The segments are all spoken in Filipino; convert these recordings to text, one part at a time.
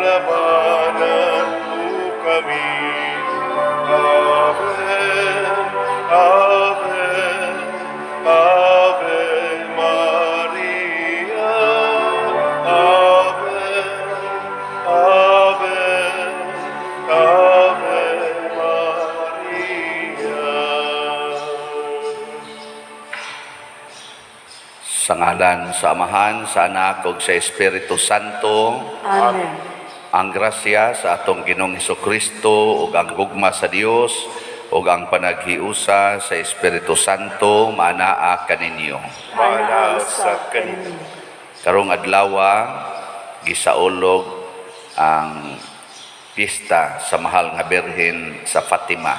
labanan mo kami. Ave, Ave, Ave Maria. Ave, Ave, Ave Maria. Sa ngalan sa Amahan, sa Anak, ug sa Espiritu Santo. Amen. Ang grasya sa atong Ginoong Hesukristo ug ang gugma sa Dios ug ang panaghiusa sa Espiritu Santo manaa kaninyo. Mana sa kanino. Karong adlaw gisaulog ang pista sa mahal nga Birhen sa Fatima.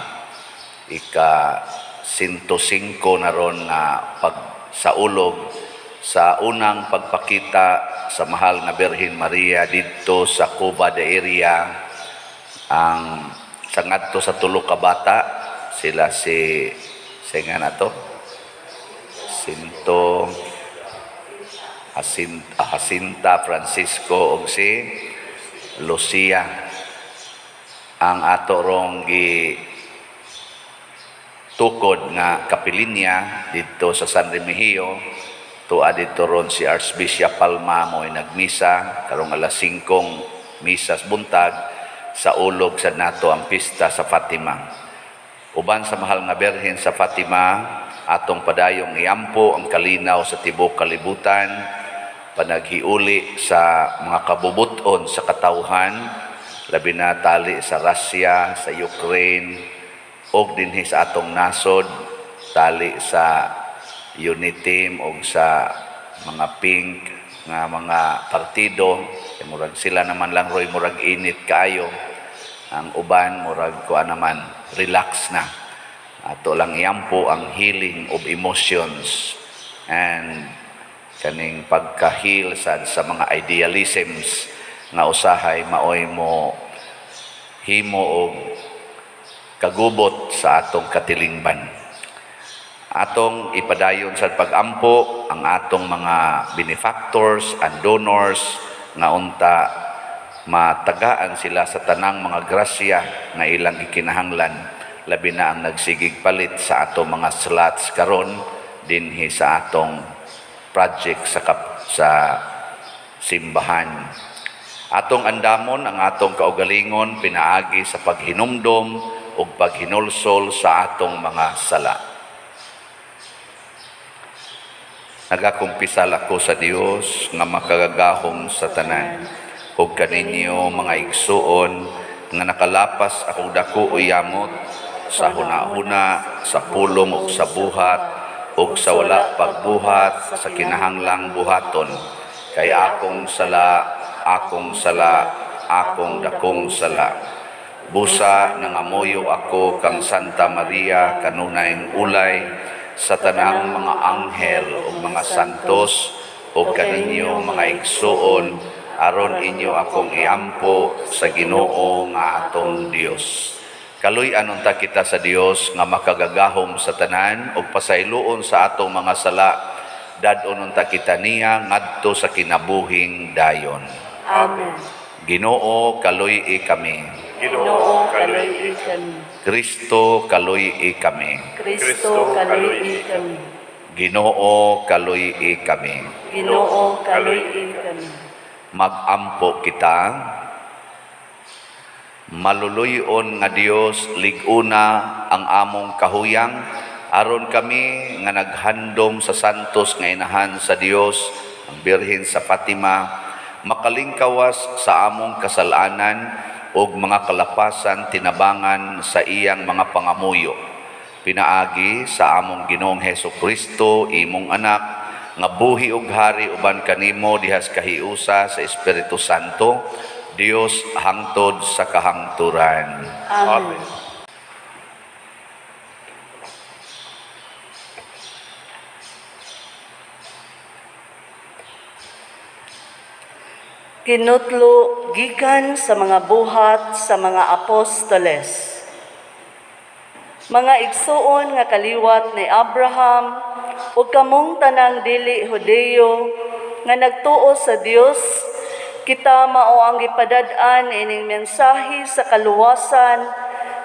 Ika 105 na ron nga pagsaulog sa unang pagpakita sa mahal nga Birhen Maria didto sa Cuba de Iria. Ang sangadto sa tulo ka bata sila si nga nato Jacinta Francisco ug si Lucia. Ang ato rong gi tukod nga kapilinya dito sa San Remigio, tuwa dito ron si Archbishop Palma mo'y nagmisa karong alas 5 misas buntag sa ulog sa nato ang pista sa Fatima. Uban sa mahal nga Birhen sa Fatima, atong padayong iampo ang kalinaw sa tibok kalibutan, panaghiuli sa mga kabubuton sa katawhan, labi na tali sa Russia, sa Ukraine, og dinhi sa atong nasod, tali sa UNITEAM og sa mga pink nga mga partido. Murag sila naman lang roy murag init kaayo. Ang uban murag kuan naman relax na. Ato lang iampo ang healing of emotions and kaning pagka-heal sa mga idealisms nga usahay maoy mo himo og kagubot sa atong katilingban. Atong ipadayon sa pag-ampo ang atong mga benefactors and donors nga unta matagaan sila sa tanang mga grasya nga ilang gikinahanglan, labi na ang nagsigig palit sa atong mga slots karon dinhi sa atong project sa simbahan. Atong andamon ang atong kaugalingon pinaagi sa paghinumdom ug paghinulsol sa atong mga sala. Nagakumpisal ako sa Dios nga makagagahom sa tanan, ug kaninyo mga igsuon nga nakalapas akong dako uyamot sa hunahuna, sa pulong ug sa buhat ug sa wala pagbuhat sa kinahanglang buhaton. Kay akong sala, akong dakong sala. Busa nangamuyo ako kang Santa Maria kanunayng ulay sa tanang mga anghel ug mga santos ug kaninyo mga igsuon aron inyo akong iampo sa Ginoo nga atong Dios. Kaluy-an unta kita sa Dios nga makagagahom sa tanan ug pasayloon sa atong mga sala, dadon unta kita niya ngadto sa kinabuhing dayon. Amen. Ginoo kaluy-i kami. Ginoo, kaluy-i kami. Kristo kaluy-i kami. Kristo, kaluy-i kami. Ginoo kaluy-i kami. Ginoo, kaluy-i kami. Mag-ampo kita. Maluluyon nga Dios, liguna ang among kahuyang, aron kami nga naghandom sa santos nga inahan sa Dios, ang Birhen sa Fatima, makalingkawas sa among kasalanan ug mga kalapasan tinabangan sa iyang mga pangamuyo. Pinaagi sa among Ginoong Hesukristo, imong anak, nga buhi ug hari uban kanimo dihas kahiusa sa Espiritu Santo, Dios hangtod sa kahangturan. Amen. Kinutlo gikan sa mga buhat sa mga apostoles. Mga igsuon nga kaliwat ni Abraham ug kamong tanang dili Hudeyo nga nagtuo sa Dios, Kita mao ang gipadad-an ining mensahe sa kaluwasan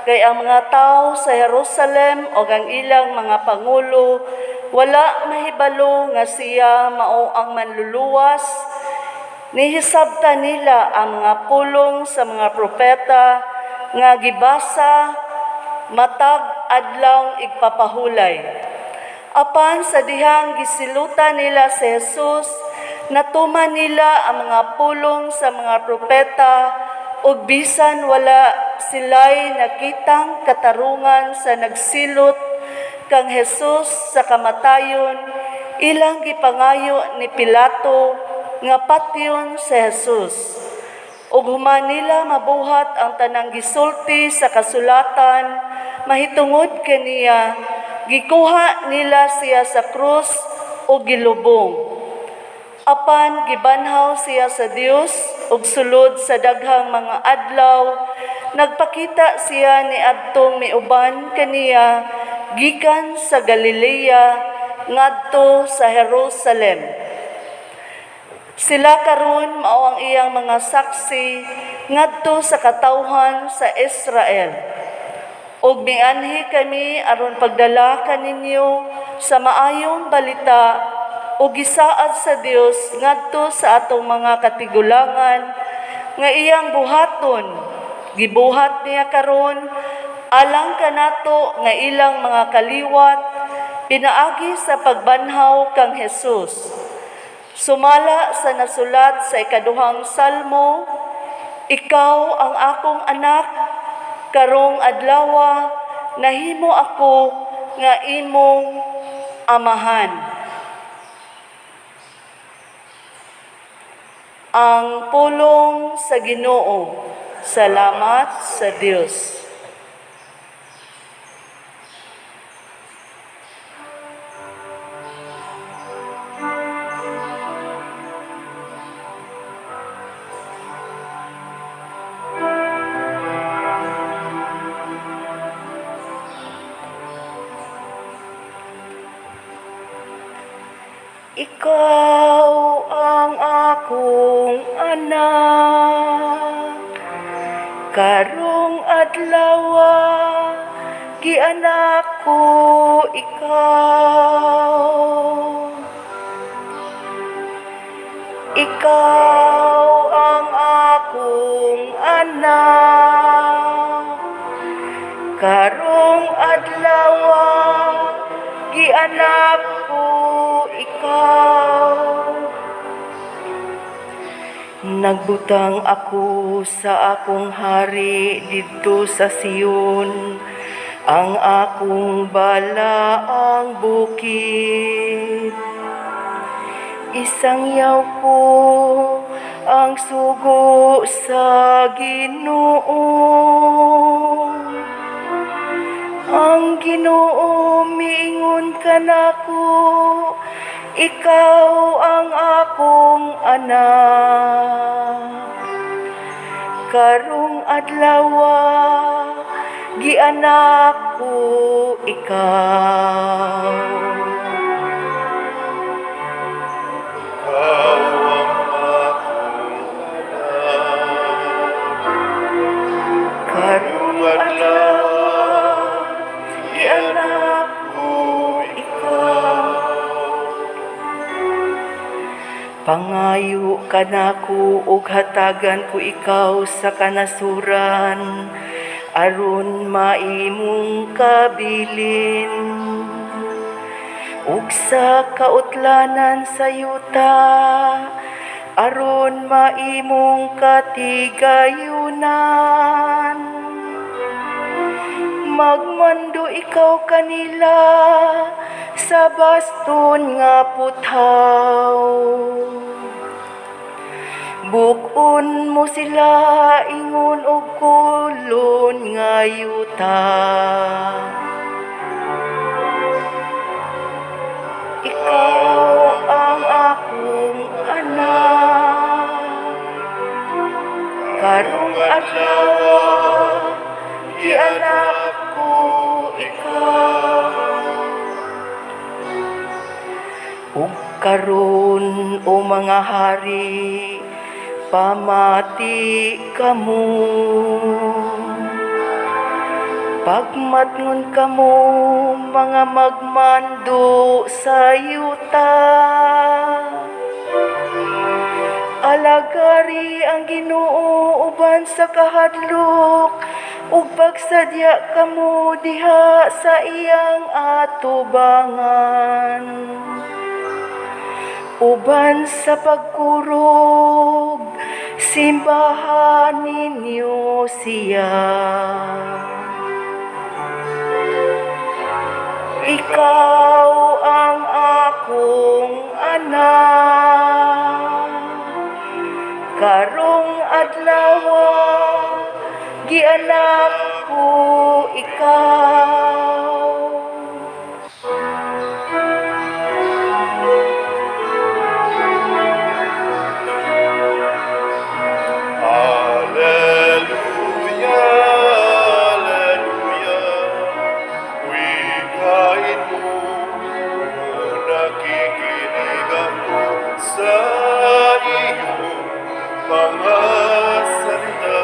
kay ang mga tao sa Jerusalem o ang ilang mga pangulo wala mahibalo nga siya mao ang manluluwas. Nihisabta nila ang mga pulong sa mga propeta nga gibasa matag adlaw igpapahulay. Apan sa dihang gisilutan nila si Jesus, natuman nila ang mga pulong sa mga propeta ug bisan wala sila'y nakitang katarungan sa nagsilot kang Jesus sa kamatayon, ilang gipangayo ni Pilato nga patyon si Jesus. Ug human nila mabuhat ang tanang gisulti sa kasulatan, mahitungod kaniya, gikuha nila siya sa krus o gilubong. Apan gibanhaw siya sa Dios ug sulod sa daghang mga adlaw, nagpakita siya ni adtong miuban kaniya gikan sa Galilea ngadto sa Jerusalem. Sila karon mao ang iyang mga saksi ngadto sa katawhan sa Israel. Ug mianhi kami aron pagdala kaninyo sa maayong balita ug gisaad sa Dios ngadto sa atong mga katigulangan nga iyang buhaton. Gibuhat niya karon alang kanato nga ilang mga kaliwat pinaagi sa pagbanhaw kang Jesus. Sumala sa nasulat sa ikaduhang salmo, ikaw ang akong anak, karong adlawa, nahimo ako nga imong amahan. Ang pulong sa Ginoo. Salamat sa Dios. Ikaw ang akong anak, karong adlawa, gianak ko ikaw. Ikaw ang akong anak, karong adlawa, gianak ko ikaw. Nagbutang ako sa akong hari didto sa Sion, ang akong balaang bukid. Isangyaw ko ang sugo sa Ginoo. Ang Ginoo miingon kanako, ikaw ang akong anak. Karong adlawa, gianak ko ikaw. Ikaw ang akong anak. Karong adlawa, gianak ko ikaw. Pangayo kanako ug hatagan ko ikaw sa kanasuran, aron maimong kabilin. Ug sa kautlanan sa yuta, aron maimong katigayunan. Magmando ikaw kanila sa baston nga puthaw. Bukon mo sila ingon og kulon nga yuta. Ikaw ang akong anak, karong adlawa, gianak ko ikaw. Ug karon o mga hari, pamati kamo. Pagmatngon kamo mga magmando sa yuta. Alagari ang Ginoo uban sa kahadlok ug pagsadya kamo diha sa iyang atubangan. Uban sa pagkurog simbahan ninyo siya. Ikaw ang akong anak, karong adlaw gianak ko ikaw. Alleluia, alleluia. Wikain mo, nakikinig ako sa iyong mga salita.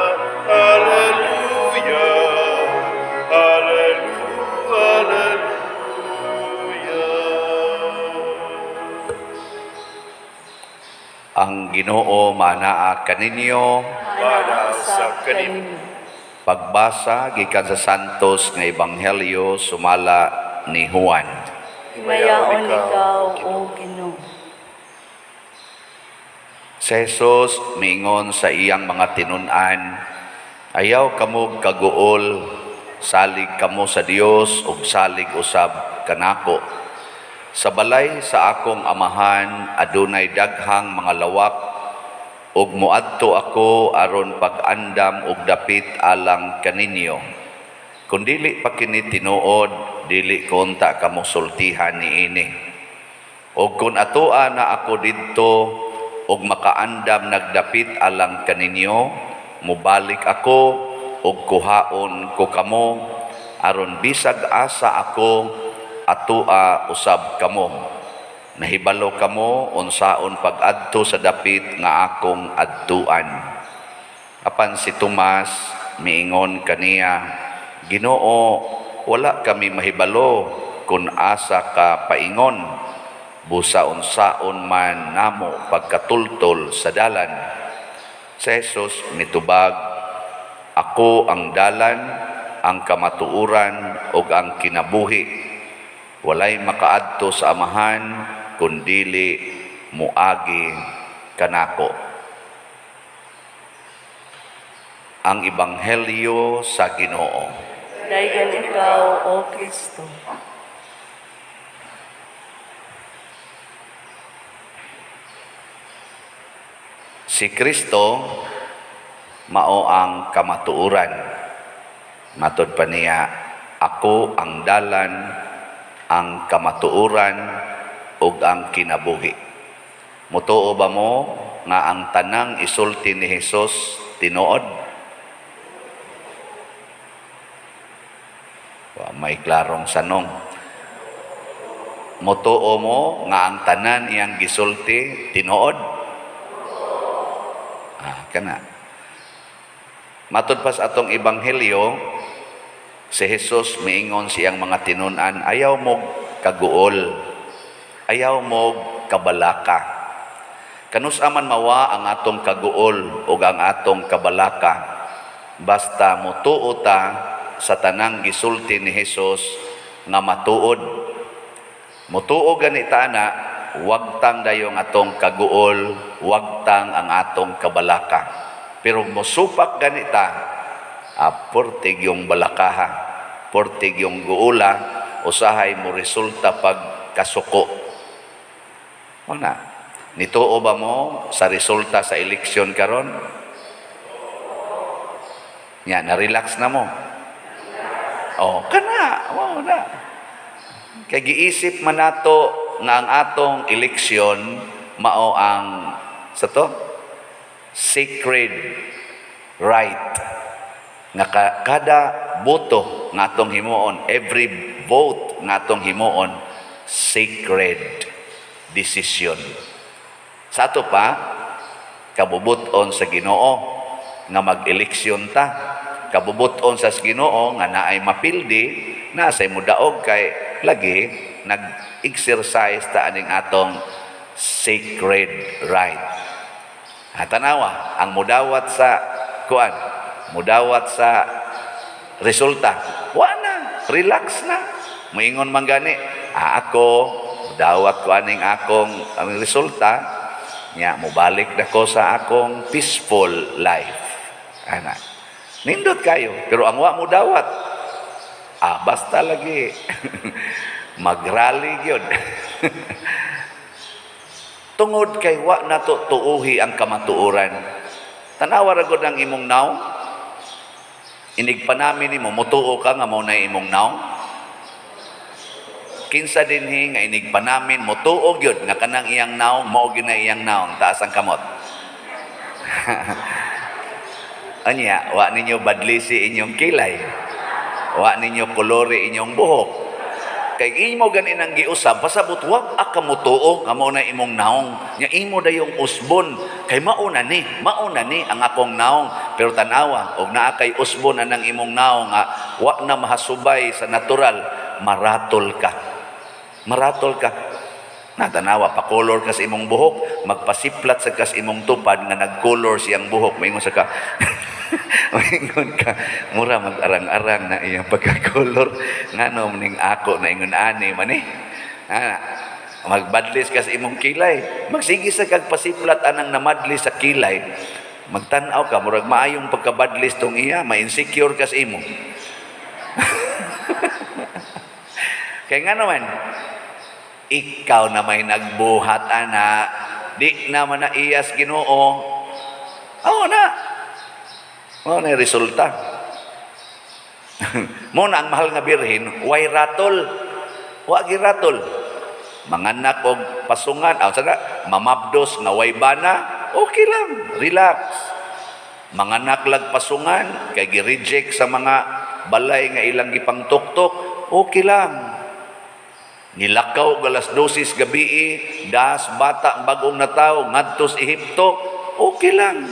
Alleluia, alleluia, alleluia. Ang Ginoo manaa kaninyo. Mana sa kanin. Pagbasa gikan sa Santos nga Ebanghelyo sumala ni Juan. Himayaon ikaw, O Ginoo. Si Jesus miingon sa iyang mga tinun-an, ayaw kamo kaguol, salig kamo sa Dios ug salig usab kanako. Sa balay sa akong amahan adunay daghang mga lawak ug muadto ako aron pag-andam ug dapit alang kaninyo. Kung dili pa kini tinuod, dili ko unta kamo sultihan niini. Ug kung atoa na ako didto ug makaandam nagdapit alang kaninyo, mubalik ako ug kuhaon ko kamo aron bisag asa ako atoa usab kamo. Nahibalo kamo unsaon pag-adto sa dapit nga akong adtuan. Apan si Tomas miingon kaniya, Ginoo, wala kami mahibalo kung asa ka paingon. Busa unsaon man namo pagkatultol sa dalan. Si Jesus mitubag, ako ang dalan, ang kamatuuran ug ang kinabuhi. Walay makaadto sa amahan kundili muagi kanako. Ang Ebanghelyo sa Ginoo. Dayon ikaw, O Kristo. Si Kristo mao ang kamatuuran. Matod pa niya, ako ang dalan, ang kamatuuran ug ang kinabuhi. Mutuo ba mo nga ang tanang isulti ni Hesus tinuod? May klarong sanong. Mutuo mo nga ang tanan iyang gisulti tinuod? Kana. Matod pa sa atong Ebanghelyo, si Jesus miingon siyang mga tinun-an, ayaw mo kaguol, ayaw mo kabalaka. Kanusaman mawa ang atong kaguol o ang atong kabalaka, basta mutuo ta sa tanang gisulti ni Jesus nga matuod. Mutuo ganita na, wag tang dayong atong kaguol, wag tang ang atong kabalaka. Pero musupak ganita, portig yung balakaha, portig yung guula, usahay mo resulta pag kasuko. Wala. Nituo ba mo sa resulta sa eleksyon karon? Nya, na-relax na mo. Oh, kana. Wow, na. Kay giisip man nato nga ang atong eleksyon mao ang sa to sacred right nga kada boto nga atong himuon, every vote nga atong himuon, sacred decision. Sa ato pa, kabubuton sa Ginoo nga mag-eleksyon ta, kabubuton sa Ginoo nga naay mapildi na say mudaog kay lagi nag-exercise ta aning atong sacred right. Tanawa ang mudawat sa kuan, mudawat sa resulta, wa na, relax na. Moingon man gani, ako dawat ko aning akong ang resulta nya mobalik na ko sa akong peaceful life. Ana. Nindot kayo, pero ang wa mo dawat, basta lagi magrally gyud. Tungod kay wa nato tuuhi ang kamatuoran. Tanawa ra gud ang imong naong. Inig pa namin nimo mutuo ka nga mao na imong naong. Kinsa dinhi nga inig pa namin mutuo gyud nga kanang iyang naong mao gyud na iyang naong, taas ang kamot. Anya, wa ninyo badlisi inyong kilay. Wa ninyo kolore inyong buhok. Kay imo ganin ang giusab pasabot wa ka mutuo nga mao na imong naong. Nya imo dayong usbon kay mauna ni ang akong naong. Pero tanawa og naa kay usbon anang imong naong nga wa na mahasubay sa natural, maratol ka. Maratol ka. Tanawa pa color ka sa imong buhok, magpasiplat sa kas imong tupad nga nag-color siyang buhok. Maingon sa ka. Maingon ka, mura mag-arang-arang na iyang pagka-color. Ngano ning ako na ingon ani man eh. Magbadlis ka sa imong kilay. Magsigi sa kagpasiplat anang namadli sa kilay. Magtanaw ka, murag maayong pagkabadlis tong iya, ma-insecure ka sa imo. Kaya nga naman, ikaw na may nagbuhat, ana, di naman na iyas Ginoo. Oo na. Oo na yung resulta. Muna ang mahal nga birhen, way ratol. Wagi ratol. Manganak og pasungan, mamabdos nga way bana, okay lang, relax. Manganak lag pasungan, kay gi-reject sa mga balay nga ilang gipangtuktok, okay lang. Nilakaw galas 12 gabi, das bata bagong nataw ngadtos Ehipto, okay lang.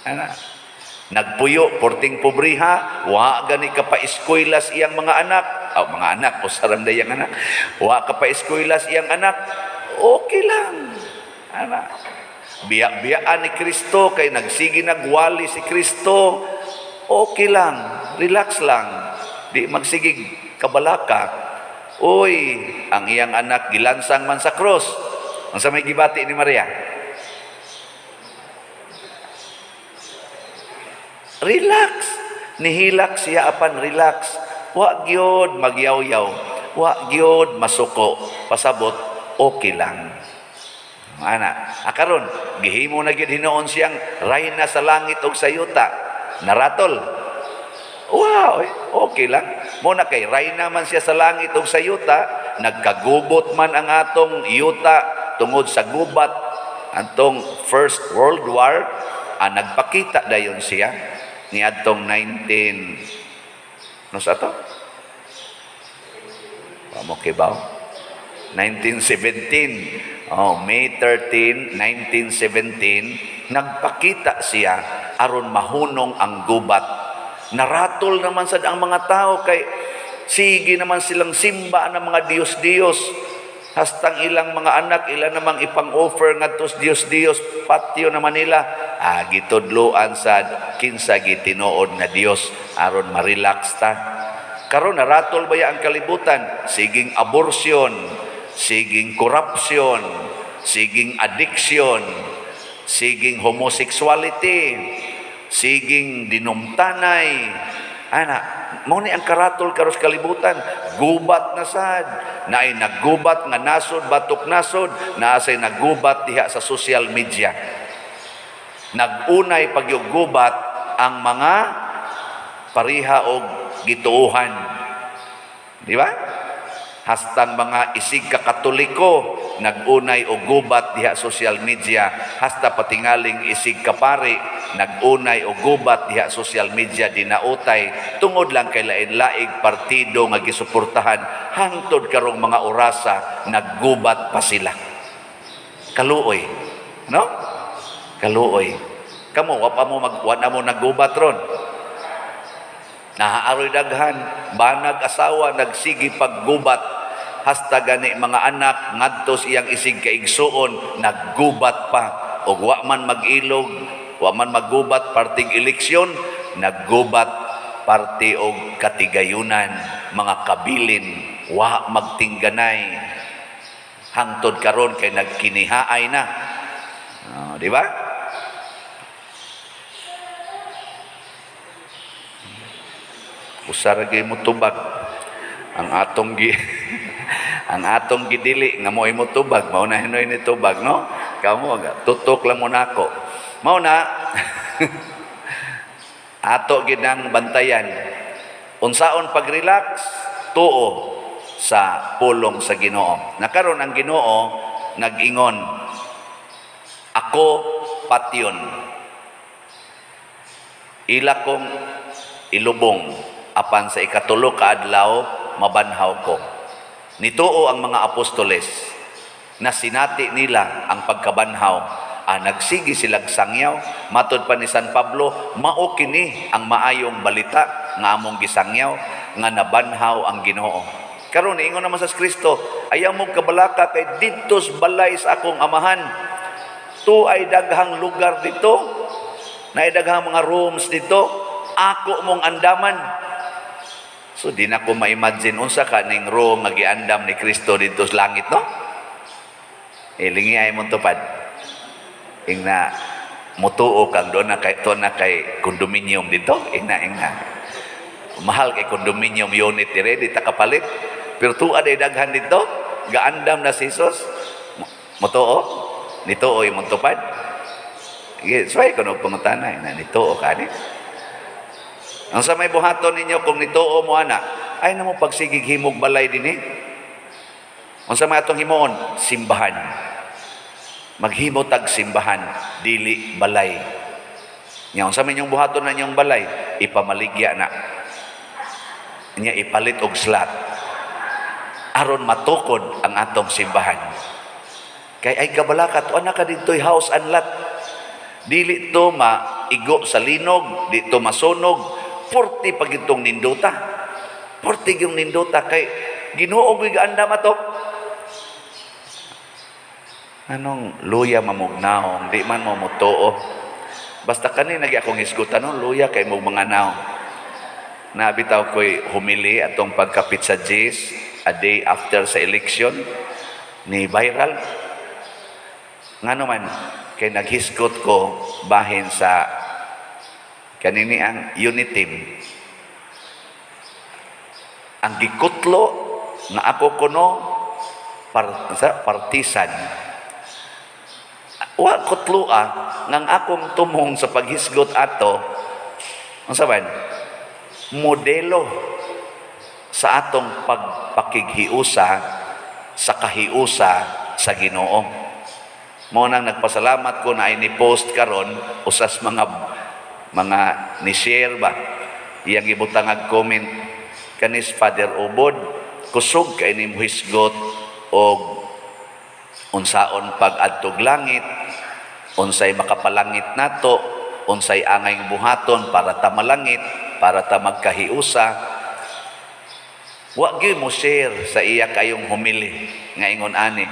Ana. Nagpuyo porting pobriha, wa gani ka pa eskwela's iyang mga anak. Mga anak o saram dayang anak. Wa ka pa eskwela's iyang anak. Okay lang. Ana. Biya-biyaan ni Kristo kay nagsigi nagwali si Kristo. Okay lang. Relax lang. Di magsigig kabalaka. Uy, ang iyang anak gilansang man sa cross. Ang sa may gibati ni Maria. Relax. Nihilak siya apan relax. Wa gyud magyaw-yaw. Wa gyud masuko. Pasabot, okay lang. Ana, karon gihimo na gyud hinuon siyang rayna sa langit ug sa yuta. Naratol. Wow, okay lang. Muna kay rayna man siya sa langit ug sa yuta, nagkagubot man ang atong yuta tungod sa gubat antong First World War, nagpakita dayon siya ni atong 19 no sa to? Mo kibaw. 1917. May 13, 1917, nagpakita siya aron mahunong ang gubat. Naratol naman sad ang mga tao kay sige naman silang simba ng mga Diyos-Diyos. Hastang ilang mga anak, ilan namang ipang-offer ngadtos Diyos-Diyos, patio naman nila. Gitudloan sad kinsa gitinuod nga Dios aron ma-relax ta. Karon naratol ba ang kalibutan? Siging abortion, siging corruption, siging addiction, siging homosexuality, siging dinumtanay. Mao ni ang karatol karos kalibutan. Gubat na sad. Naay naggubat nga nasod, batok nasod, naasay naggubat diha sa social media. Nagunay pagyuggubat ang mga pariha og gituuhan. Di ba? Hastang mga isig ka Katoliko nagunay og gubat diha social media, hasta patingaling isig ka pari nagunay og gubat diha social media dinautay tungod lang kay lain-laing partido nga gisuportahan hangtod karong mga orasa naggubat pa sila. Kaluoy, no? Kaluoy. Kamo wa pa mo wa na mo naggubat ron. Nahaaroy daghan, banag asawa nagsigi paggubat, hasta gani mga anak ngadto iyang isig kaigsuon naggubat pa, og wa man mag-ilog, wa man maggubat parting eleksyon, naggubat parte og katigayunan, mga kabilin, wa magtingganay. Hangtod karon kay nagkinihaay na. Di ba? Usara gay mo tubag ang atong ang atong gidili nga mo'y mo tubag mao na hinoy ni tubag, no? Kamo tutok lang mo nako. Mao na ato ginang bantayan unsaon pag-relax tuo sa pulong sa Ginoo. Nakaron ang Ginoo nag-ingon, ako patyon, ila kong ilubong, apan sa ikatulo ka adlaw mabanhaw ko. Nituo ang mga apostoles na sinati nila ang pagkabanhaw. Nagsigi silang sangyaw, matod pa ni San Pablo, mao kini ang maayong balita nga among gisangyaw nga nabanhaw ang Ginoo. Karon ingon naman sa Kristo, ayaw mo kabalaka kay didtos balay sa akong amahan. Tu ay daghang lugar dito, na ay daghang mga rooms dito, ako mong andaman. So di na ko ma-imagine unsa ka ning room nga giandam ni Kristo dito sa langit, no? Lingi ay mo tupad. Ingna mutuo kang doon na kay condominium dito, ingna. Mahal kay condominium unit dire di ta kapalit. Pero tuwa day daghan dito, gaandam na si Jesus. Mutuo, nituo imong tupad. Yes, why kuno pangutanay na nituo kani? Ang sa may buhaton ninyo kung nituo mo ana, ay namo pagsigig himog balay dinhi. Ang sa may atong himuon, simbahan. Maghimo tag simbahan, dili balay. Nya sa may inyong buhaton na inyong balay, ipamaligya na. Nya ipalit og slot. Aron matukod ang atong simbahan. Kay ay kabalakat, ana ka dito'y house and lot. Dili to maigo sa linog, dito masunog. 40 pag itong ninduta. 40 yung ninduta kay Ginoo gigaandam ato. Anong luya mamugnaong, di man mo mutuo. Basta kanina nagi akong isgutan, no? Luya kay mong mga naong. Nabitaw ko'y humili atong pagkapit sa Jis a day after sa election ni viral. Nga naman, kay naghisgot ko bahin sa kanini ang unit team. Ang gikutlo nga ako kuno partisan. Wa kutloa ngang akong tumong sa paghisgot ato unsa man modelo sa atong pagpakighiusa sa kahiusa sa Ginoo. Mo nang nagpasalamat ko na ini post karon usas mga ni-share ba iyang ibutang comment kanis Father Ubod kusog kay ni muhisgot og unsaon pag-adtog langit, unsay makapalangit nato, unsay angay buhaton para ta malangit, para ta magkahiusa. Wa gyud mo share sa iya kayong humili nga ingon ani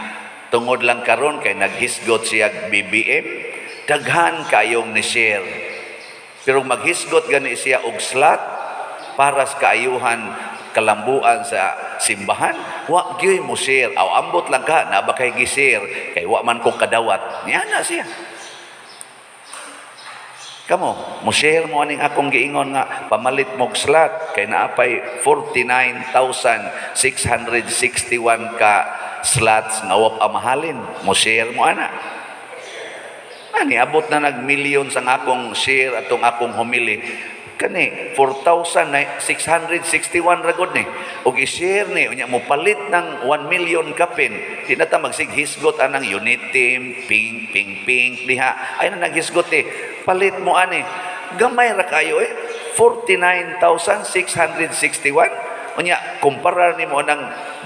tungod lang karon kay naghisgot siya BBM, daghan kayong ni share. Pero maghisgot gani siya og slot para sa kaayuhan kalambuan sa simbahan, wa gyud mo share. Aw ambot lang ka na ba kay gi-share kay wa man ko kadawat. Niya na siya. Kamo, mo share mo aning akong giingon nga pamalit mo og slot kay naapay 49,661 ka slots nga wa amahalin. Mo share mo ana. Ani abot na nag-million sang akong share atong akong humili. Kani 4,661 ragod ni. Og i-share ni unya mo palit ng 1 million kapin. Di na ta magsighisgot anang unit team, ping diha. Ay na naghisgot palit mo ani. Gamay ra kayo 49,661. Unya kumpara nimo ng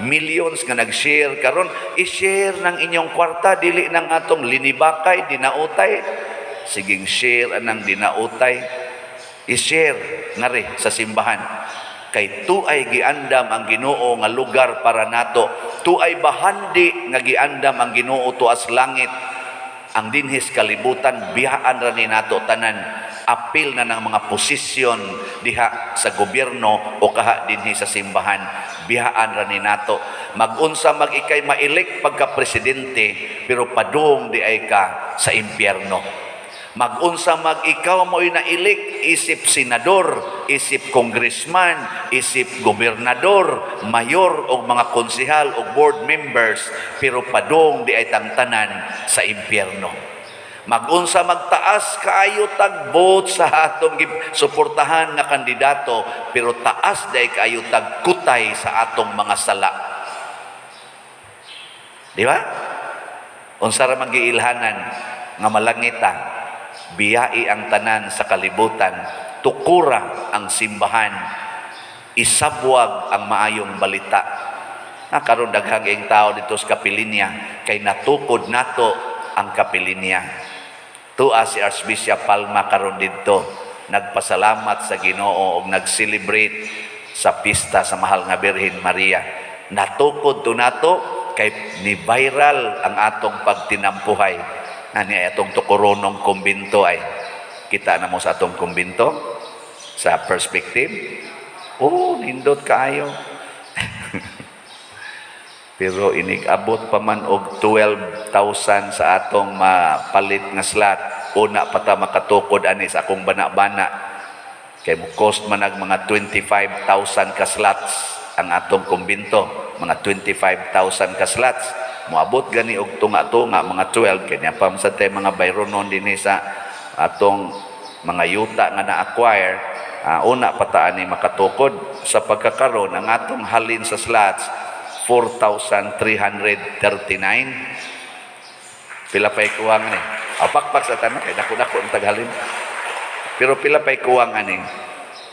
millions nga nag-share karon, i-share ng inyong kwarta dili nang atong linibakay, dinautay. siging share anang dinautay, i-share nga rin sa simbahan. Kay tuay giandam ang Ginoo nga lugar para nato. Tuay bahandi nga giandam ang Ginoo tuas langit. Ang dinhis kalibutan, biyaan ra ni nato tanan. Apil na ng mga posisyon diha sa gobyerno o kaha dinhi sa simbahan. Biyaan ra ni nato. Mag-unsa mag-ikay mailik pagka presidente, pero padung di ay ka sa impyerno. Mag-unsa mag-ikaw mo'y nailik, isip senador, isip congressman, isip gobernador, mayor o mga konsehal o board members, pero padung di ay tangtanan sa impyerno. Mag-unsa magtaas kaayo tag vote sa atong suportahan nga kandidato, pero taas day kaayo tag kutay sa atong mga sala. Di ba? Unsa ra magiilhanan nga malangita, biyai ang tanan sa kalibutan, tukura ang simbahan, isabwag ang maayong balita. Karon daghang ing tao dito sa Kapilinya kay natukod nato ang Kapilinya. Tua si Archbishop Palma karon didto nagpasalamat sa Ginoo ug nag-celebrate sa pista sa mahal nga Birhen Maria. Natukod to nato kay ni viral ang atong pagtinampuhay. Ani atong tukuronong kumbinto ay kita na mo sa atong kumbinto sa perspective. Oh, nindot kaayo. Pero inig-abot pa man og 12,000 sa atong mapalit nga slot. Una pa ta makatukod ani sa akong bana-bana. Kay mo cost man ang mga 25,000 ka slots ang atong kumbinto. Mga 25,000 ka slots. Moabot gani og tunga-tunga mga 12 kanya pa sa tay mga bayronon dinhi sa atong mga yuta nga na-acquire. Una pa ta ani makatukod sa pagkakaroon ang atong halin sa slots 4,339. Pila pa'y kuwang ani? Pakpak sa tanong, kaya dako-dako ang taghalin. Pero pila pa'y kuwang ani?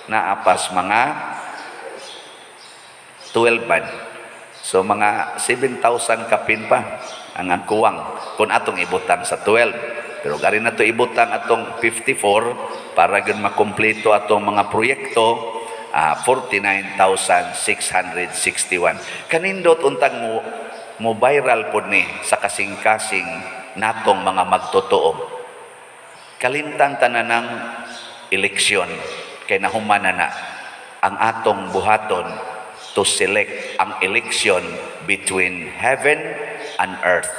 Naapas mga 12 man. So mga 7,000 kapin pa ang kuwang kung atong ibutang sa 12. Pero gari na to ibutang atong 54 para yun makumpleto atong mga proyekto. 49,661. Kanindot untang mo viral po ni sa kasing-kasing natong mga magtotoo. Kalimtan tananang eleksyon kay nahumana na ang atong buhaton to select ang election between heaven and earth.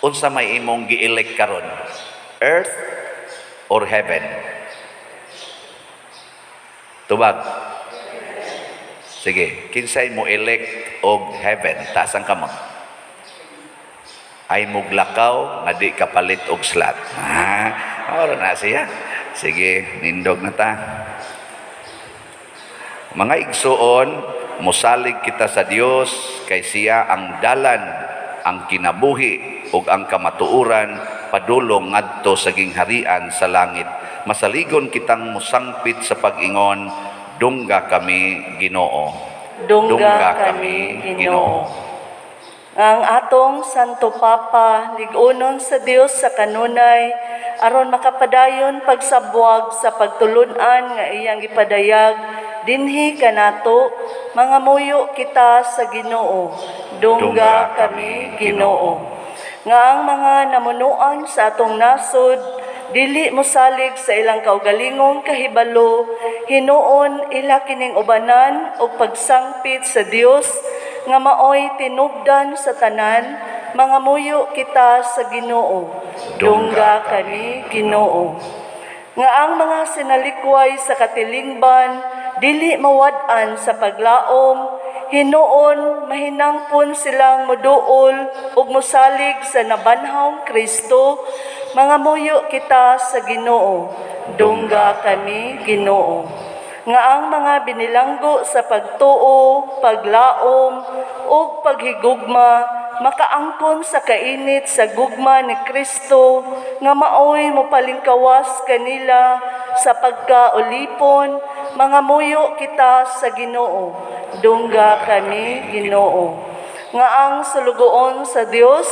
Unsa may imong gi-elect karon? Earth or heaven? Tubag. Sige, kinsay mo elect og heaven, taasang ka mo? Ay muglakaw, nga di kapalit og slot. Ora na siya. Sige, nindog na ta. Mga igsuon, musalig kita sa Dios kay siya ang dalan, ang kinabuhi ug ang kamatuoran padulong ngadto sa gingharian sa langit. Masaligon kitang musangpit sa pag-ingon, dungga kami Ginoo. Dungga kami Ginoo. Ang atong Santo Papa lig-unon sa Dios sa kanunay aron makapadayon pagsabwag sa pagtulunan nga iyang gipadayag dinhi kanato mga muyo kita sa Ginoo. Dungga kami Ginoo. Nga ang mga namunuan sa atong nasod dili mosalig sa ilang kaugalingong kahibalo, hinuon ila kining ubanan o pagsangpit sa Dios nga maoy tinubdan sa tanan, mga muyo kita sa Ginoo. Dungga kami Ginoo. Nga ang mga sinalikway sa katilingban dili mawad-an sa paglaom, hinuon mahinangpon silang moduol ug mosalig sa nabanhawng Kristo, mga muyo kita sa Ginoo. Dungga kami Ginoo. Nga ang mga binilanggo sa pagtuo, paglaom ug paghigugma makaangkon sa kainit sa gugma ni Kristo nga maoy mopalingkawas kanila sa pagkaulipon, mga muyo kita sa Ginoo. Dungga kami Ginoo. Nga ang sulugoon sa Dios,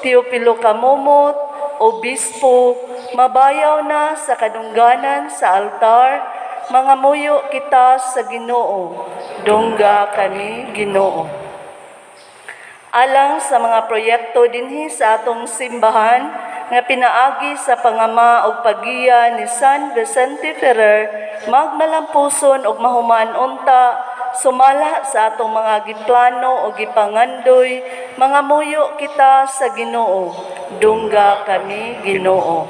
Teopilo Kamumot, Obispo, mabayaw na sa kadungganan sa altar, mga muyo kita sa Ginoo, dungga kami Ginoo. Alang sa mga proyekto dinhi sa atong simbahan nga pinaagi sa pangama ug pagiya ni San Vicente Ferrer, magmalampuson ug mahuman unta, sumala sa atong mga giplano o gipangandoy, mga muyo kita sa Ginoo, dungga kami Ginoo.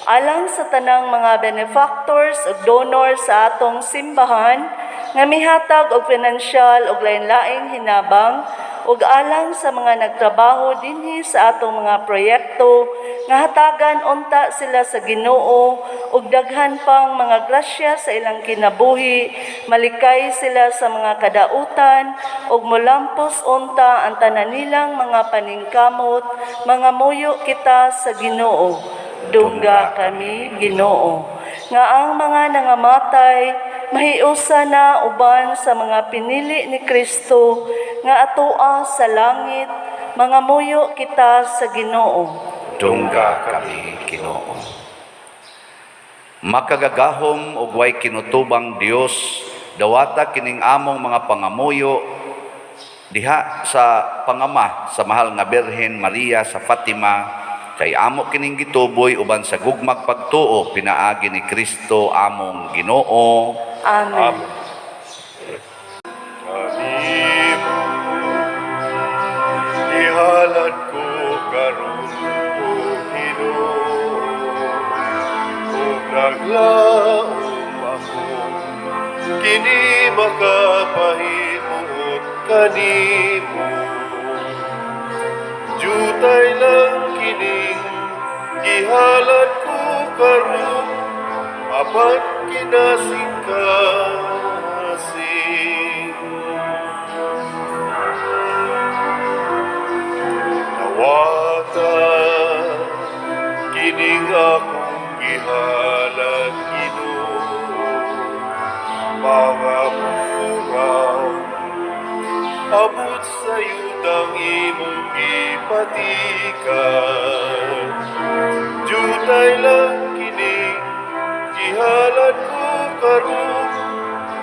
Alang sa tanang mga benefactors ug donors sa atong simbahan, nga mihatag og pinansyal ug lain-laing hinabang, ug alang sa mga nagtrabaho dinhi sa atong mga proyekto, nga hatagan unta sila sa Ginoo ug daghan pang mga grasya sa ilang kinabuhi, malikay sila sa mga kadautan ug molampos unta ang tanan nilang mga paningkamot, mga muyo kita sa Ginoo, dungga kami Ginoo. Nga ang mga nangamatay mahiusa na uban sa mga pinili ni Kristo nga atoa sa langit, mga muyo kita sa Ginoo, Dungga kami Ginoo. Makagagahom ug way kinutubang Dios, dawata kining among mga pangamuyo diha sa pangama sa mahal nga Birhen Maria sa Fatima, kay amo kining gituboy uban sa gugmag pagtuo pinaagi ni Kristo among Ginoo. Amen. Kanimo ihalad ko karon o Ginoo, ug naglaom ako kini makapahimuot kanimo. Jutay lang kining gihalad ko karon, apan kinasingkasing. Nawata kining akong gihalad Ginoo, mga buraw abot sa yutang imong gipatikan. Jutay lang kining gihalad ko karon,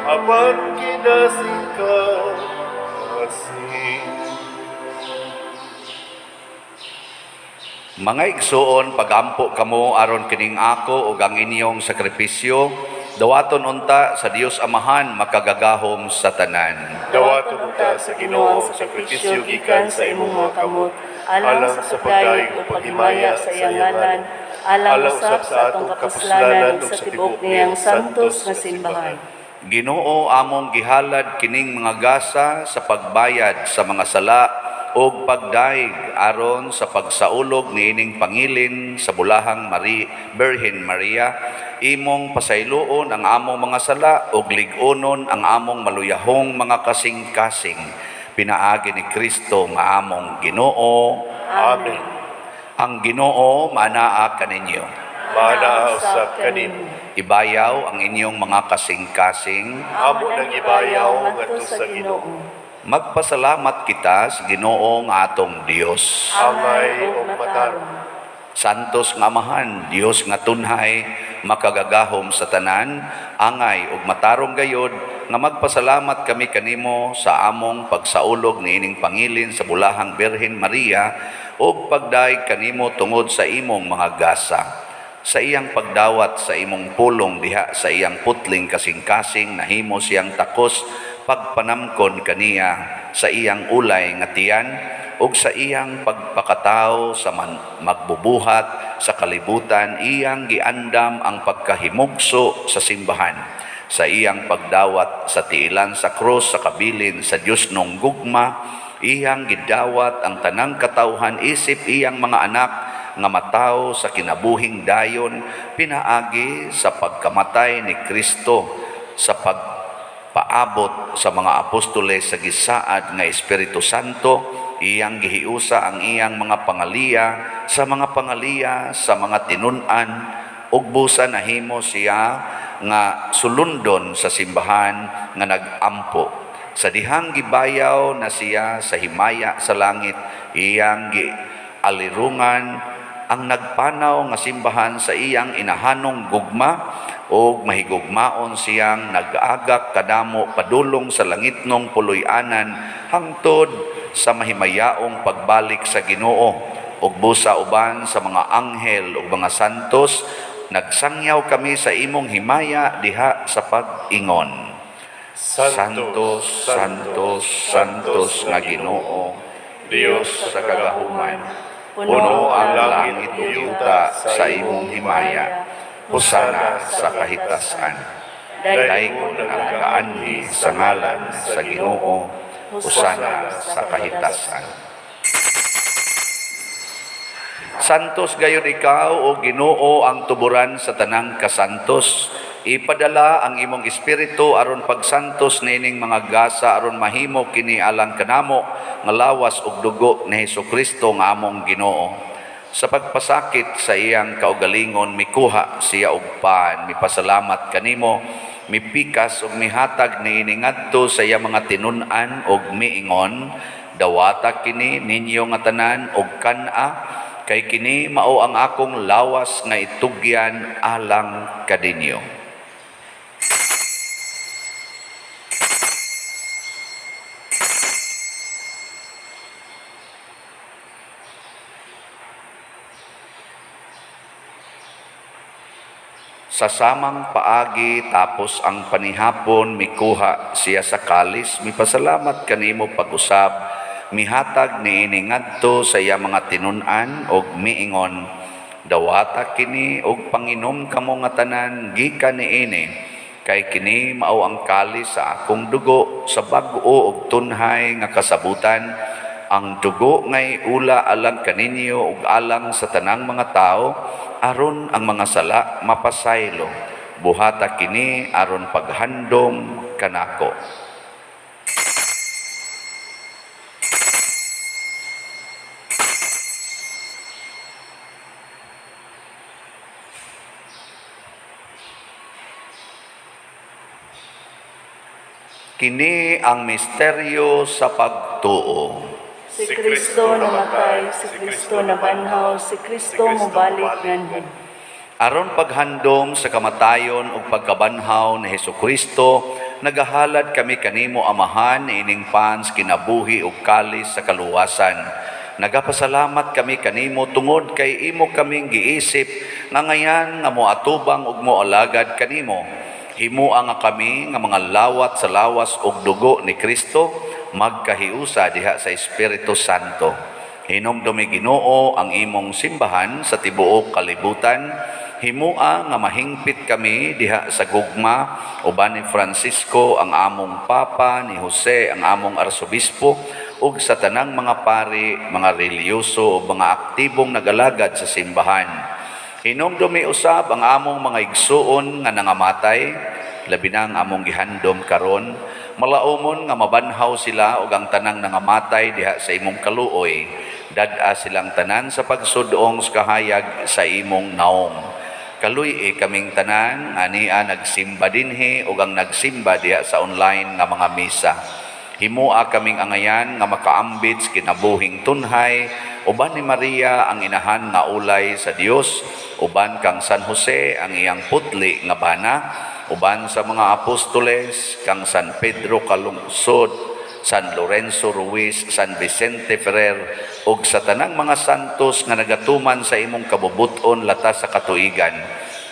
apan kinasingkasing. Mga igsoon, pagampo kamo aron kining ako ug ang inyong sakripisyo, dawaton unta sa Dios Amahan makagagahom sa tanan. Dawaton unta sa Ginoo ang sakripisyo gikan sa imong mga kamot, alang sa pagdayeg o paghimaya sa iyang ngalan, alang usab sa atong kapuslanan ug sa tibuok niyang santos nga simbahan. Ginoo among gihalad kining mga gasa sa pagbayad sa mga sala ug pagdaig aron sa pagsaulog niining pangilin sa bulahang Birhen Maria, imong pasayloon ang among mga sala ug lig-onon ang among maluyahong mga kasing-kasing. Pinaagi ni Kristo nga among Ginoo. Amen. Ang Ginoo manaa kaninyo. Manaa usab kanimo. Ibayaw ang inyong mga kasing-kasing. Amo nang ibayaw ngadto sa Ginoo. Magpasalamat kita sa Ginoo nga atong Dios. Angay o matarong. Santos nga Amahan, Dios nga tunhay, makagagahom sa tanan, angay ug matarong gayod, nga magpasalamat kami kanimo sa among pagsaulog niining pangilin sa bulahang Birhen Maria ug pagdaig kanimo tungod sa imong mga gasa. Sa iyang pagdawat sa imong pulong diha sa iyang putling kasing-kasing, nahimo siyang takos pagpanamkon kaniya sa iyang ulay nga tiyan ug sa iyang pagpakatao sa magbubuhat sa kalibutan, iyang giandam ang pagkahimugso sa simbahan. Sa iyang pagdawat sa tiilan sa krus sa kabilin sa Dios nung gugma, iyang gidawat ang tanang katawhan isip iyang mga anak nga mataw sa kinabuhing dayon, pinaagi sa pagkamatay ni Kristo, sa pagpaabot sa mga apostoles sa gisaad nga Espiritu Santo, iyang gihiusa ang iyang mga pangaliya sa mga tinun-an, ug busa nahimo siya nga sulundon sa simbahan nga nag-ampo. Sa dihang gibayaw na siya sa himaya sa langit, iyang gialirungan ang nagpanaw nga simbahan sa iyang inahanong gugma o mahigugmaon siyang nag-agak kadamo padulong sa langitnong puloy-anan hangtod sa mahimayaong pagbalik sa Ginoo ug busa uban sa mga anghel ug mga santos. Nagsangyaw kami sa imong himaya diha sa pag-ingon, Santos, Santos, Santos nga Ginoo, Dios sa kagahuman, puno ang langit ug yuta sa imong himaya. Hosana sa kahitasan. Daygon ang kaanhi sa ngalan sa Ginoo. Hosana sa kahitasan. Santos gayud ikaw o Ginoo ang tuburan sa tanang kasantos. Ipadala ang imong espiritu aron pagsantos nining mga gasa aron mahimo kini alang kanamo nga lawas ug dugo ni Hesukristo nga among Ginoo. Sa pagpasakit sa iyang kaugalingon mikuha siya og pan, mipasalamat kanimo, mipikas ug mihatag niini ngadto sa iyang mga tinun-an ug miingon, dawata kini ninyo nga tanan og kan-a, kay kini mao ang akong lawas nga itugyan alang kadinyo. Sa samang paagi tapos ang panihapon mikuha siya sa kalis, mipasalamat kanimo pag-usab, mihatag niini ngadto sa iya mga tinun-an og miingon, dawata kini og panginom kamo nga tanan gikan niini, kay kini mao ang kalis sa akong dugo sa bag-o ug tunhay nga kasabutan. Ang dugo ngay ula alang kaninyo ug alang sa tanang mga tao, aron ang mga sala mapasaylo. Buhata kini aron paghandom kanako. Kini ang misteryo sa pagtuo. Si Kristo namatay, si Kristo nabanhaw, si Kristo mobalik nganhon. Aron paghandom sa kamatayon ug pagkabanhaw ni Hesukristo, nagahalad kami kanimo amahan ining pans kinabuhi ug kalis sa kaluwasan. Nagapasalamat kami kanimo tungod kay imo kaming giisip nga ngayan nga moatubang ug moalagad kanimo. Himuang nga kami nga mga lawat sa lawas ug dugo ni Kristo magkahiusa diha sa Espiritu Santo. Hinumdumi Ginoo ang imong simbahan sa tibuok kalibutan. Himua nga mahingpit kami diha sa gugma uban ni Francisco ang among papa, ni Jose ang among arsobispo ug sa tanang mga pari, mga reliyoso ug mga aktibong nagalagad sa simbahan. Hinumdumi usab ang among mga igsuon nga nangamatay, labi na ang among gihandom karon. Malaumon nga mabanhaw sila ug ang tanang nangamatay diha sa imong kaluoy. Dad-a silang tanan sa pagsudong sa kahayag sa imong naong. Kaluy kaming tanan ania nagsimba dinhi ug ang nagsimba diha sa online nga mga misa. Himua kaming angayan nga makaambit sa kinabuhing tunhay uban ni Maria ang inahan nga ulay sa Dios, uban kang San Jose ang iyang putli nga bana, uban sa mga apostoles kang San Pedro kalungsod, San Lorenzo Ruiz, San Vicente Ferrer ug sa tanang mga santos nga nagatuman sa imong kabubuton latas sa katuigan.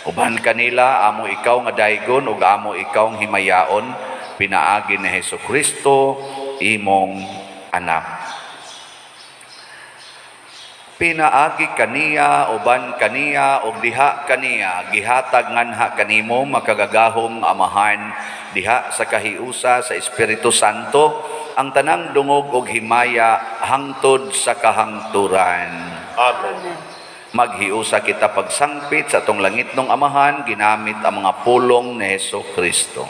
Uban kanila amo ikaw nga daygon ug amo ikaw nga himayaon, pinaagi ni Hesukristo imong anak. Pinaagi kaniya, uban kaniya, ug diha kaniya, gihatag nganha kanimo makagagahom amahan, diha sa kahiusa sa Espiritu Santo, ang tanang dungog ug himaya hangtod sa kahangturan. Amen. Maghiusa kita pagsangpit sa atong langitnong amahan, ginamit ang mga pulong ni Hesukristo.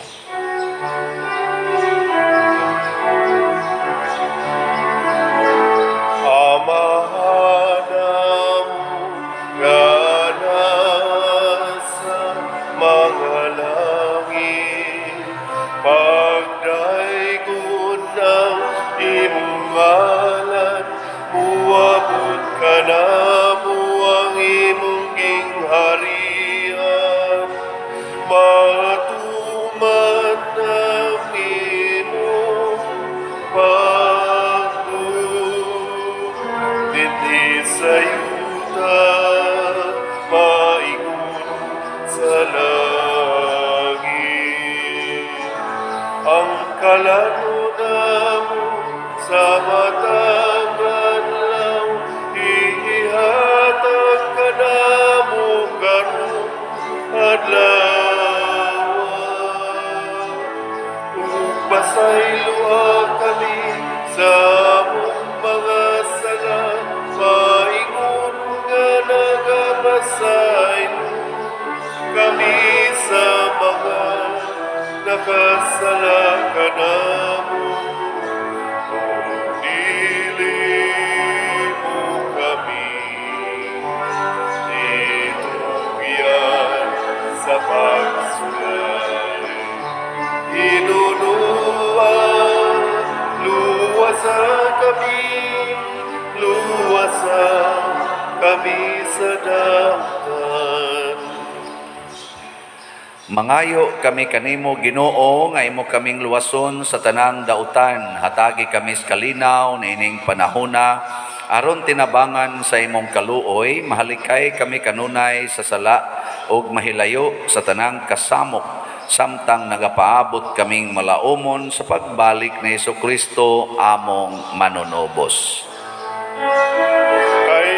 Uwabot ka na mo ang ang kalanunam sa matang adlaw, ihatag ka namo karon adlaw. Ug pasayloa kami sa among mga sala, paingon nga nagapasaylo kami sa mga nakasala ka namo. Kung dili mo kami itugyan sa pagsulay, inunuan luwasa kami sa daptan. Mangayo kami kanimo Ginoo nga imo kaming luwason sa tanang dautan, hatagi kami sa kalinaw niining panahona aron tinabangan sa imong kaluoy, mahalikay kami kanunay sa sala ug mahilayo sa tanang kasamok, samtang nagapaabot kaming malaumon sa pagbalik ni Jesucristo among manunobos. Kay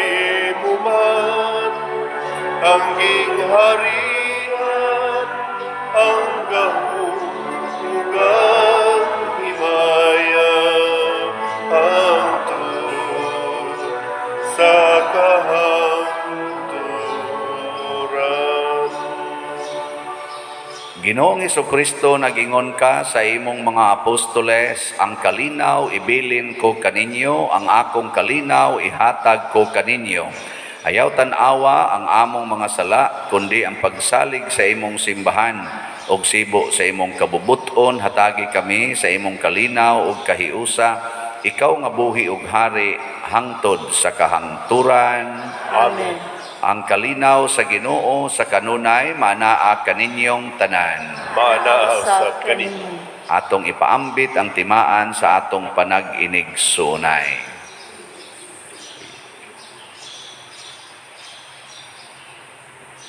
imo man ang gingharian, ang kahugan himaya, ang tuon sa kahangturan. Ginoong Jesucristo, nag-ingon ka sa imong mga apostoles, ang kalinaw ibilin ko kaninyo, ang akong kalinaw ihatag ko kaninyo. Ayaw tan-awa ang among mga sala, kundi ang pagsalig sa imong simbahan, og sibo sa imong kabubuton, hatagi kami sa imong kalinaw ug kahiusa, ikaw nga buhi ug hari hangtod sa kahangturan. Amen. Ang kalinaw sa Ginoo sa kanunay manaa kaninyong tanan. Manaa sa kaninyo. Atong ipaambit ang timaan sa atong panag-inigsunay.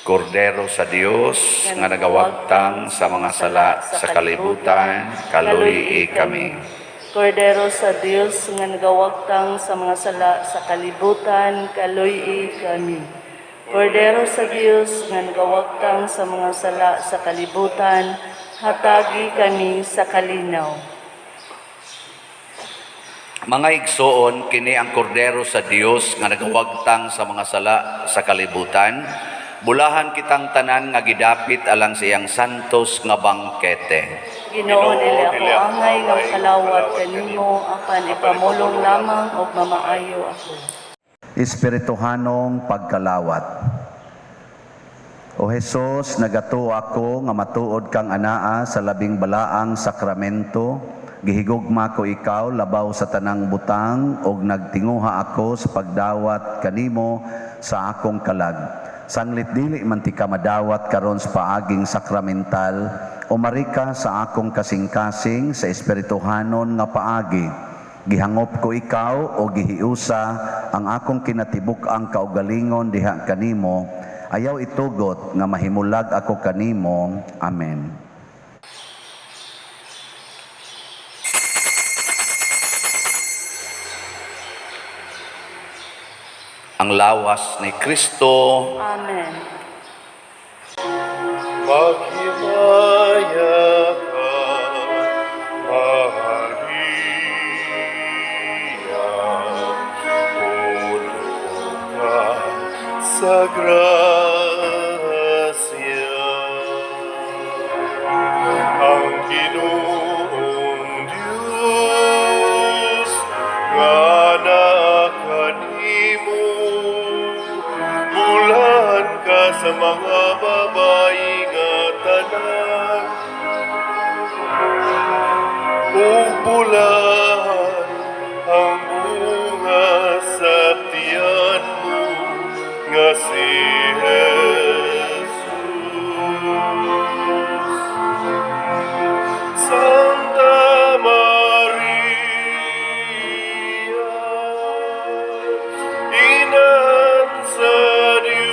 Kordero sa Dios nga nagawagtang sa mga sala sa kalibutan, kaluyi kami. Kordero sa Dios nga nagawagtang sa mga sala sa kalibutan, kaluy kami. Kordero sa Dios nga nagawagtang sa mga sala sa kalibutan, hatagi kami sa kalinaw. Mga igsoon, kini ang kordero sa Dios nga nagawagtang sa mga sala sa kalibutan. Bulahan kitang tanan nga gidapit alang sa iyang santos nga bangkete. Ginoo dili ako angay nga kalawat kanimo, apan ipamulong lamang og mamaayo ako. Espirituhanong pagkalawat. O Jesus, nagato ako nga matuod kang anaa sa labing balaang sakramento, gihigugma ko ikaw labaw sa tanang butang, og nagtinguha ako sa pagdawat kanimo sa akong kalag. Sanglit dili man ti ka madawat karon sa paaging sakramental, umarika sa akong kasing-kasing sa espirituhanon nga paagi. Gihangop ko ikaw o gihiusa ang akong kinatibuk ang kaugalingon diha kanimo, ayaw itugot nga mahimulag ako kanimo. Amen. Ang lawas ni Kristo. Amen. Maghimaya ka, Maria, puno ka sa grasya. Ang Ginoong Diyos nga nakanimo, bulahan ka sa mga babae nga tanan, ug bulahan ang bunga sa tiyan mo nga si Jesus. Santa Maria, Inan sa Diyos,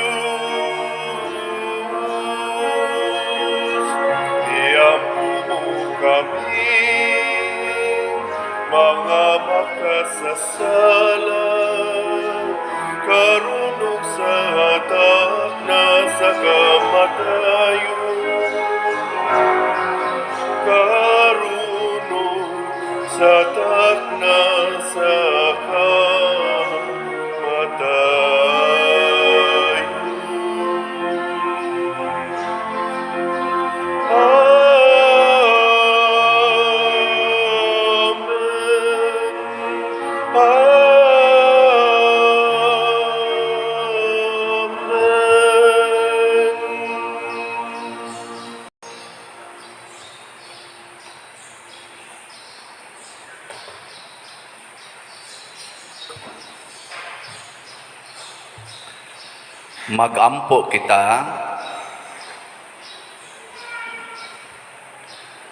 iampo kami mga makasasala, karunong sa hatak na sa kamatayon, karunong sa takna sa Magampo kita,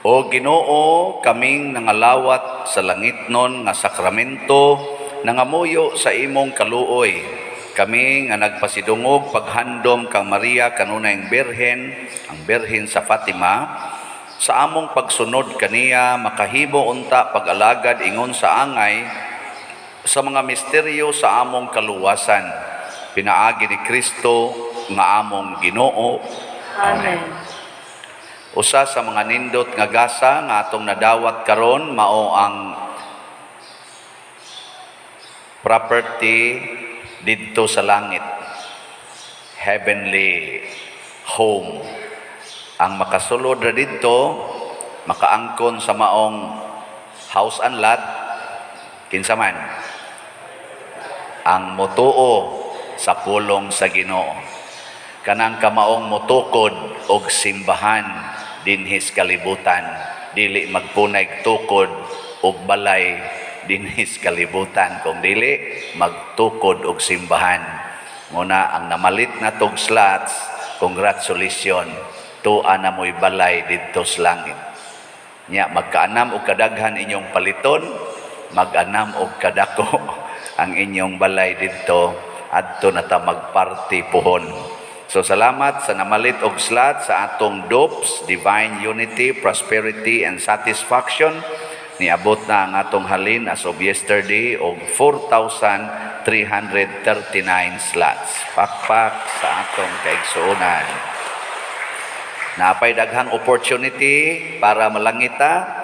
o Ginoo, kaming nangalawat sa langitnon nga sakramento, nangamuyo sa imong kaluoy. Kami nga nagpasidungog paghandom kang Maria kanunayng Birhen, ang Birhen sa Fatima, sa among pagsunod kaniya, makahimo unta pag-alagad ingon sa angay sa mga misteryo sa among kaluwasan. Pinaagi ni Kristo nga among Ginoo. Amen. Usa sa mga nindot nga gasa nga atong nadawat karon mao ang property didto sa langit, heavenly home. Ang makasulod ra didto, makaangkon sa maong house and lot, kinsa man ang motuo sa pulong sa Ginoo, kanang kamaong motukod og simbahan dinhis kalibutan, dili magpunay tukod og balay dinhis kalibutan, kung dili magtukod og simbahan. Muna ang namalit na tog slots, congratulations, tuwa na mo'y balay didto sa langit. Nya magkaanam og kadaghan inyong paliton, mag-anam og kadako ang inyong balay didto, adto na ta magparty pohon. So salamat sa namalit og slot sa atong DOPS, Divine Unity, Prosperity and Satisfaction. Niabot na ang atong halin as of yesterday og 4,339 slots. Pakpak sa atong kaigsuonan. Napay daghang opportunity para malangita,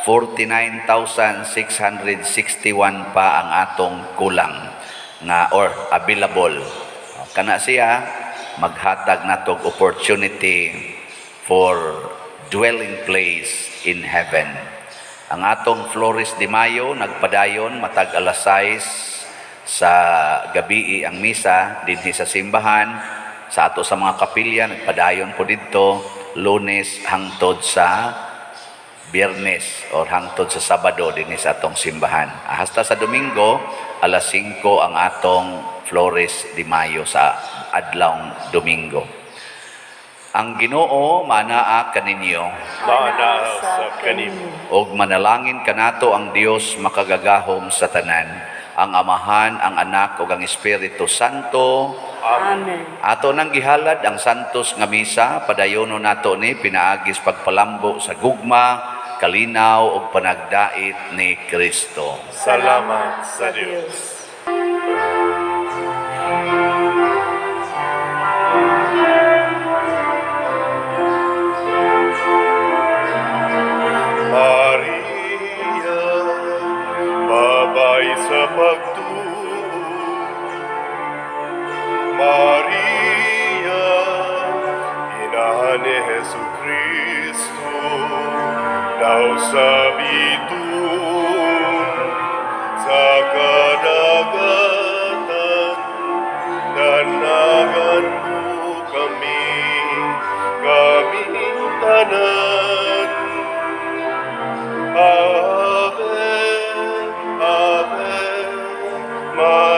49,661 pa ang atong kulang nga or available. Kana siya maghatag natog opportunity for dwelling place in heaven. Ang atong Flores de Mayo nagpadayon matag alas 6 sa gabi ang misa dinhi sa simbahan. Sa ato sa mga kapilya nagpadayon po didto Lunes hangtod sa Biyernes or hangtod sa Sabado dinhi sa atong simbahan. Hasta sa Domingo alas 5 ang atong Flores de Mayo sa adlawng Domingo. Ang Ginoo manaa kaninyo, Manaa sa kanimo, og manalangin kanato ang Dios makagagahom sa tanan, ang Amahan, ang Anak ug ang Espiritu Santo. Amen. Ato nang gihalad ang santos nga misa, padayonon nato ni pinaagis pagpalambo sa gugma, kalinaw ug panagdait ni Kristo. salamat sa Dios. Maria, babay sa pagtuo. Maria, inahan ni Jesucristo, daw sa bitun, sa kadagatan, danagan mo kaming tanan. Ave, Ave, Maria.